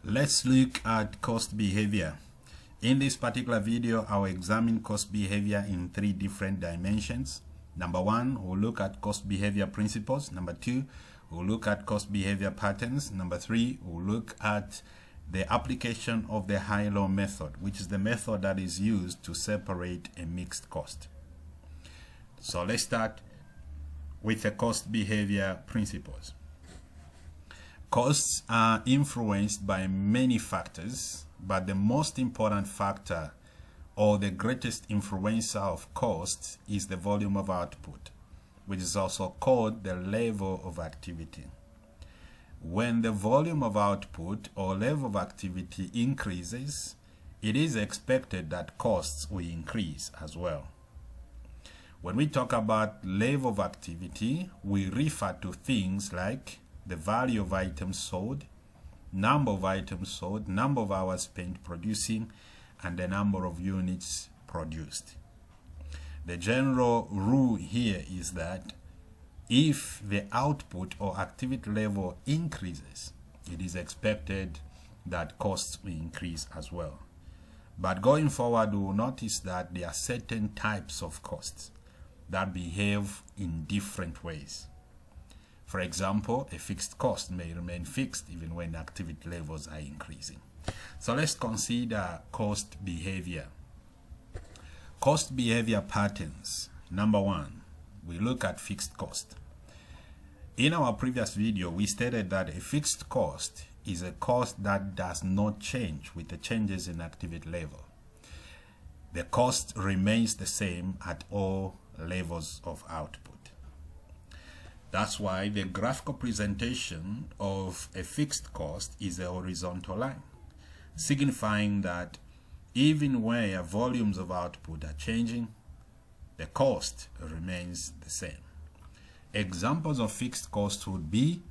Let's look at cost behavior. In this particular video, I'll examine cost behavior in three different dimensions. Number one, we'll look at cost behavior principles. Number two, we'll look at cost behavior patterns. Number three, we'll look at the application of the high-low method, which is the method that is used to separate a mixed cost. So let's start with the cost behavior principles. Costs are influenced by many factors, but the most important factor or the greatest influencer of costs is the volume of output, which is also called the level of activity. When the volume of output or level of activity increases, it is expected that costs will increase as well. When we talk about level of activity, we refer to things like the value of items sold, number of items sold, number of hours spent producing, and the number of units produced. The general rule here is that if the output or activity level increases, it is expected that costs will increase as well. But going forward, we will notice that there are certain types of costs that behave in different ways. For example, a fixed cost may remain fixed even when activity levels are increasing. So let's consider cost behavior. Cost behavior patterns. Number one, we look at fixed cost. In our previous video, we stated that a fixed cost is a cost that does not change with the changes in activity level. The cost remains the same at all levels of output. That's why the graphical presentation of a fixed cost is a horizontal line, signifying that even where volumes of output are changing, the cost remains the same. Examples of fixed costs would be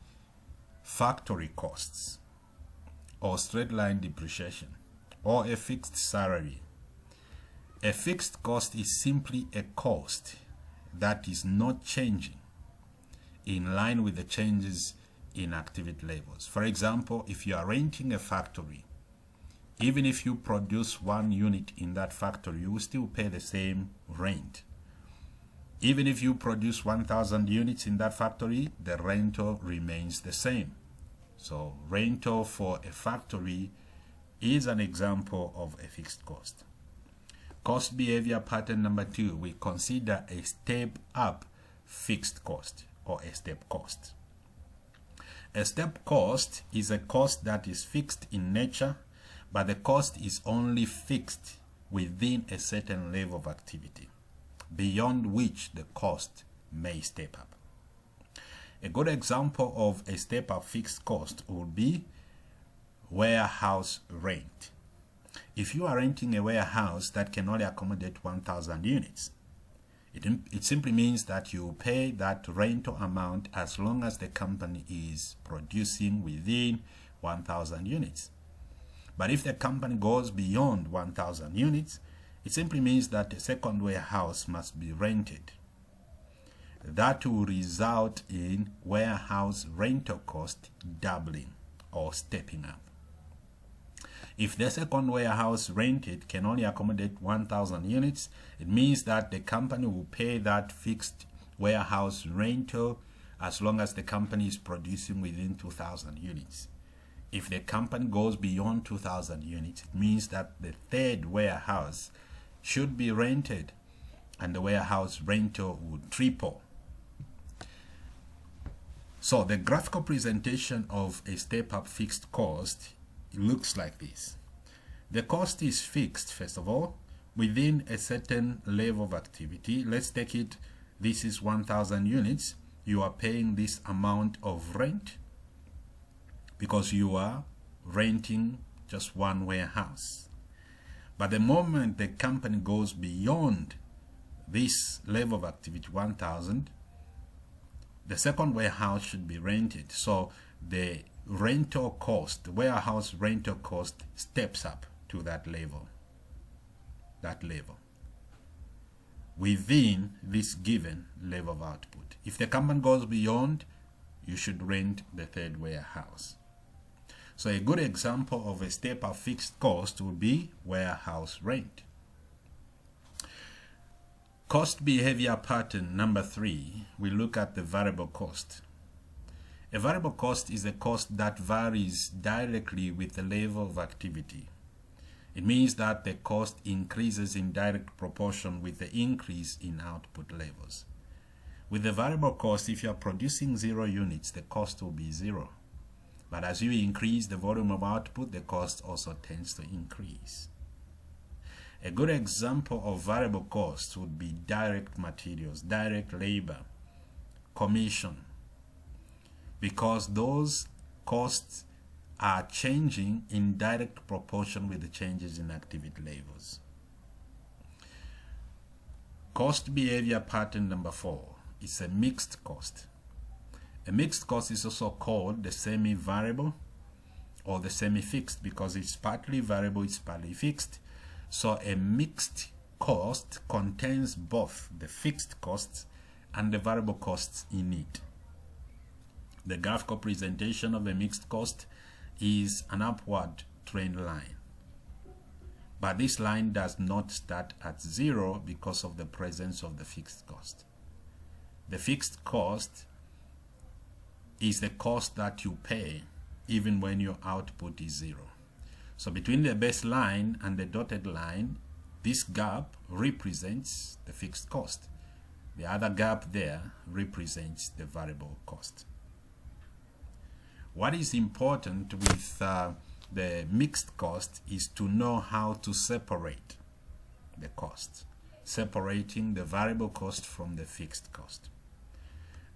factory costs, or straight line depreciation, or a fixed salary. A fixed cost is simply a cost that is not changing in line with the changes in activity levels. For example, if you are renting a factory, even if you produce 1 unit in that factory, you will still pay the same rent. Even if you produce 1,000 units in that factory, the rental remains the same. So rental for a factory is an example of a fixed cost. Cost behavior pattern number two, we consider a step up fixed cost or a step cost. A step cost is a cost that is fixed in nature, but the cost is only fixed within a certain level of activity, beyond which the cost may step up. A good example of a step up fixed cost would be warehouse rent. If you are renting a warehouse that can only accommodate 1,000 units, it simply means that you pay that rental amount as long as the company is producing within 1,000 units. But if the company goes beyond 1,000 units, it simply means that a second warehouse must be rented. That will result in warehouse rental cost doubling or stepping up. If the second warehouse rented can only accommodate 1,000 units, it means that the company will pay that fixed warehouse rental as long as the company is producing within 2,000 units. If the company goes beyond 2,000 units, it means that the third warehouse should be rented and the warehouse rental would triple. So the graphical presentation of a step-up fixed cost looks like this. The cost is fixed, first of all, within a certain level of activity. Let's take it, this is 1,000 units. You are paying this amount of rent because you are renting just one warehouse. But the moment the company goes beyond this level of activity, 1,000, the second warehouse should be rented. So the rental cost, the warehouse rental cost steps up to that level within this given level of output. If the company goes beyond, you should rent the third warehouse. So a good example of a step-up fixed cost would be warehouse rent. Cost behavior pattern number 3, we look at the variable cost. A variable cost is a cost that varies directly with the level of activity. It means that the cost increases in direct proportion with the increase in output levels. With the variable cost, if you are producing 0 units, the cost will be 0. But as you increase the volume of output, the cost also tends to increase. A good example of variable costs would be direct materials, direct labor, commission, because those costs are changing in direct proportion with the changes in activity levels. Cost behavior pattern number 4 is a mixed cost. A mixed cost is also called the semi-variable or the semi-fixed because it's partly variable, it's partly fixed. So a mixed cost contains both the fixed costs and the variable costs in it. The graphical presentation of a mixed cost is an upward trend line. But this line does not start at 0 because of the presence of the fixed cost. The fixed cost is the cost that you pay even when your output is 0. So between the baseline and the dotted line, this gap represents the fixed cost. The other gap there represents the variable cost. What is important with the mixed cost is to know how to separate the costs, separating the variable cost from the fixed cost.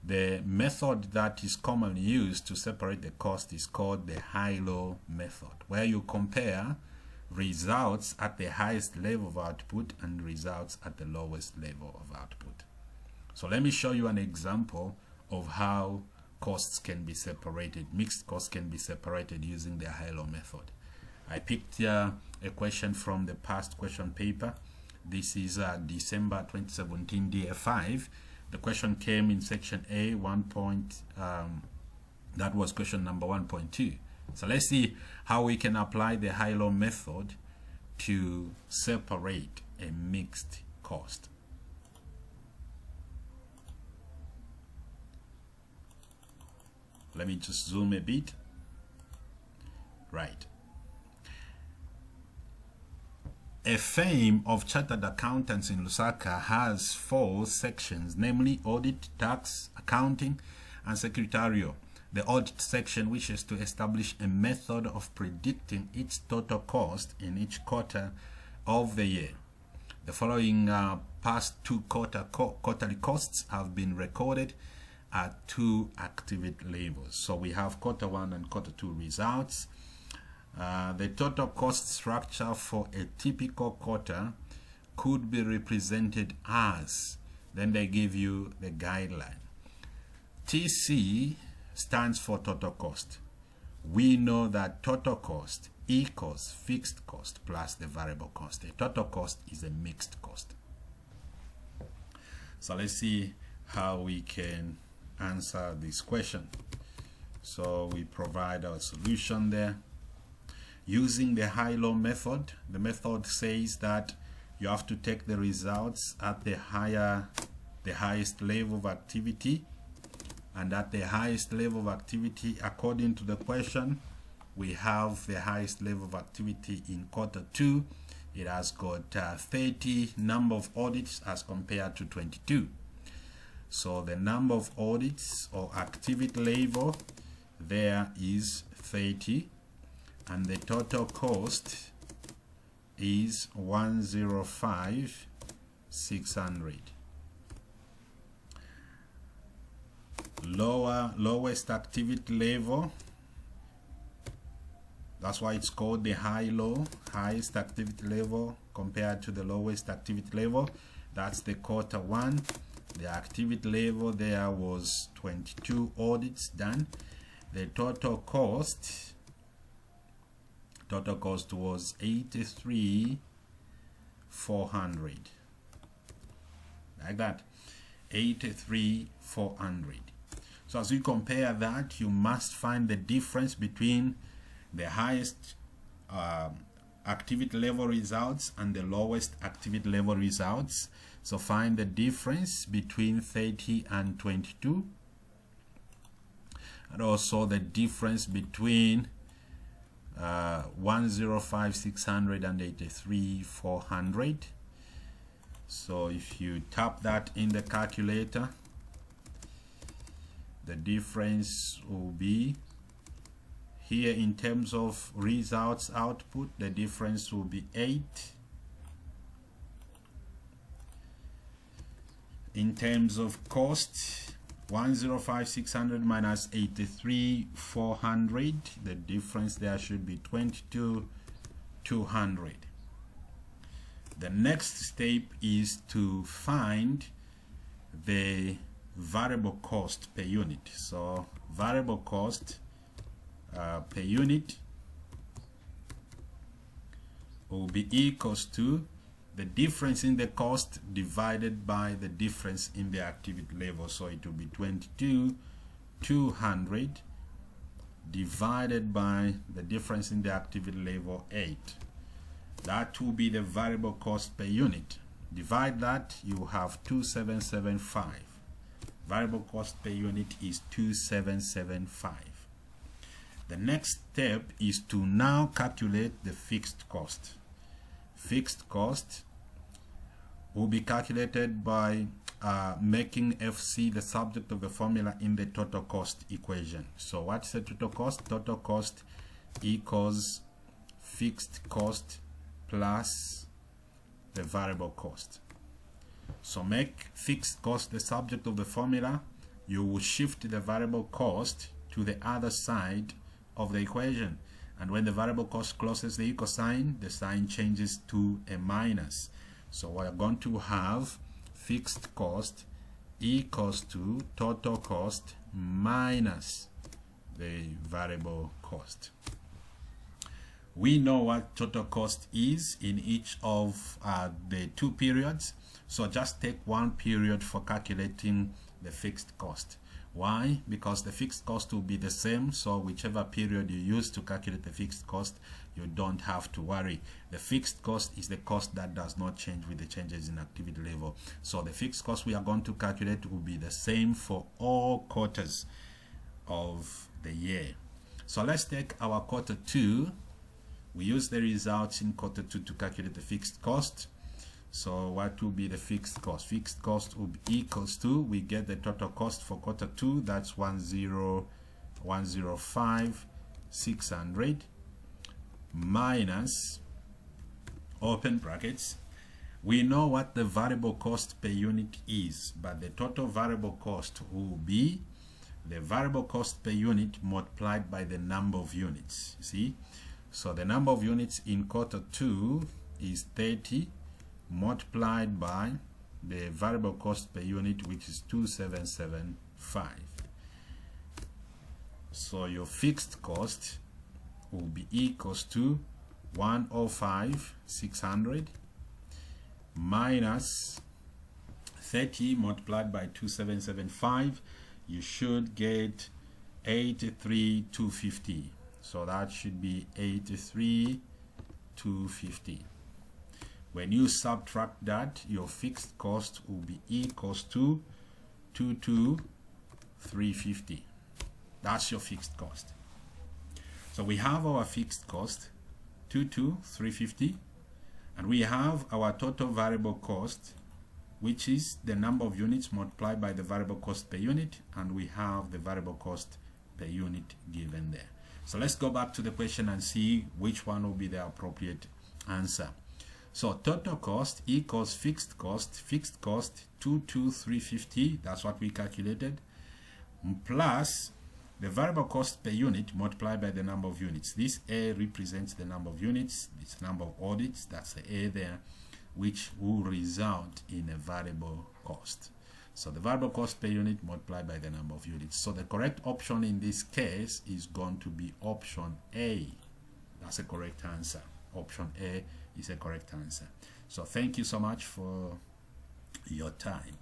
The method that is commonly used to separate the cost is called the high-low method, where you compare results at the highest level of output and results at the lowest level of output. So let me show you an example of how costs can be separated, mixed costs can be separated using the high-low method. I picked a question from the past question paper. This is December 2017 DF5. The question came in section A, that was question number 1.2. So let's see how we can apply the high-low method to separate a mixed cost. Let me just zoom a bit. Right. A firm of chartered accountants in Lusaka has 4 sections, namely audit, tax, accounting, and secretarial. The audit section wishes to establish a method of predicting its total cost in each quarter of the year. The following past 2 quarterly costs have been recorded at 2 activity levels. So we have quarter 1 and quarter 2 results. The total cost structure for a typical quarter could be represented as, then they give you the guideline. TC stands for total cost. We know that total cost equals fixed cost plus the variable cost. A total cost is a mixed cost. So let's see how we can answer this question. So we provide our solution there. Using the high-low method, the method says that you have to take the results at the highest level of activity, and at the highest level of activity, according to the question, we have the highest level of activity in quarter 2. It has got 30 number of audits as compared to 22. So the number of audits or activity level there is 30. And the total cost is 105,600. Lowest activity level, that's why it's called the high-low, highest activity level compared to the lowest activity level. That's the quarter 1. The activity level there was 22 audits done. The total cost was 83,400, like that, 83,400. So as you compare that, you must find the difference between the highest activity level results and the lowest activity level results. So find the difference between 30 and 22, and also the difference between 105,600 and 83,400. So if you tap that in the calculator, the difference will be here in terms of results output, the difference will be 8. In terms of cost, 105,600 minus 83,400, the difference there should be 22,200. The next step is to find the variable cost per unit. So variable cost per unit will be equals to the difference in the cost divided by the difference in the activity level. So it will be 22,200 divided by the difference in the activity level 8. That will be the variable cost per unit. Divide that, you have 2775. Variable cost per unit is 2775. The next step is to now calculate the fixed cost. Fixed cost will be calculated by making FC the subject of the formula in the total cost equation. So what's the total cost? Total cost equals fixed cost plus the variable cost. So make fixed cost the subject of the formula. You will shift the variable cost to the other side of the equation, and when the variable cost crosses the equal sign, the sign changes to a minus. So we're going to have fixed cost equals to total cost minus the variable cost. We know what total cost is in each of the two periods, so just take one period for calculating the fixed cost. Why? Because the fixed cost will be the same, so whichever period you use to calculate the fixed cost, you don't have to worry. The fixed cost is the cost that does not change with the changes in activity level. So the fixed cost we are going to calculate will be the same for all quarters of the year. So let's take our quarter 2. We use the results in quarter 2 to calculate the fixed cost. So what will be the fixed cost? Fixed cost will be equals to, we get the total cost for quarter 2, that's 105,600 minus, open brackets, we know what the variable cost per unit is, but the total variable cost will be the variable cost per unit multiplied by the number of units. See, so the number of units in quarter 2 is 30 multiplied by the variable cost per unit, which is 2775. So your fixed cost will be equals to 105,600 minus 30 multiplied by 2775. You should get 83,250. So that should be 83,250. When you subtract that, your fixed cost will be equals to 22,350. That's your fixed cost. So we have our fixed cost, 22,350, and we have our total variable cost, which is the number of units multiplied by the variable cost per unit, and we have the variable cost per unit given there. So let's go back to the question and see which one will be the appropriate answer. So total cost equals fixed cost 22,350, that's what we calculated, plus the variable cost per unit multiplied by the number of units. This A represents the number of units, this number of audits, that's the A there, which will result in a variable cost. So the variable cost per unit multiplied by the number of units. So the correct option in this case is going to be option A. That's a correct answer. Option A is a correct answer. So thank you so much for your time.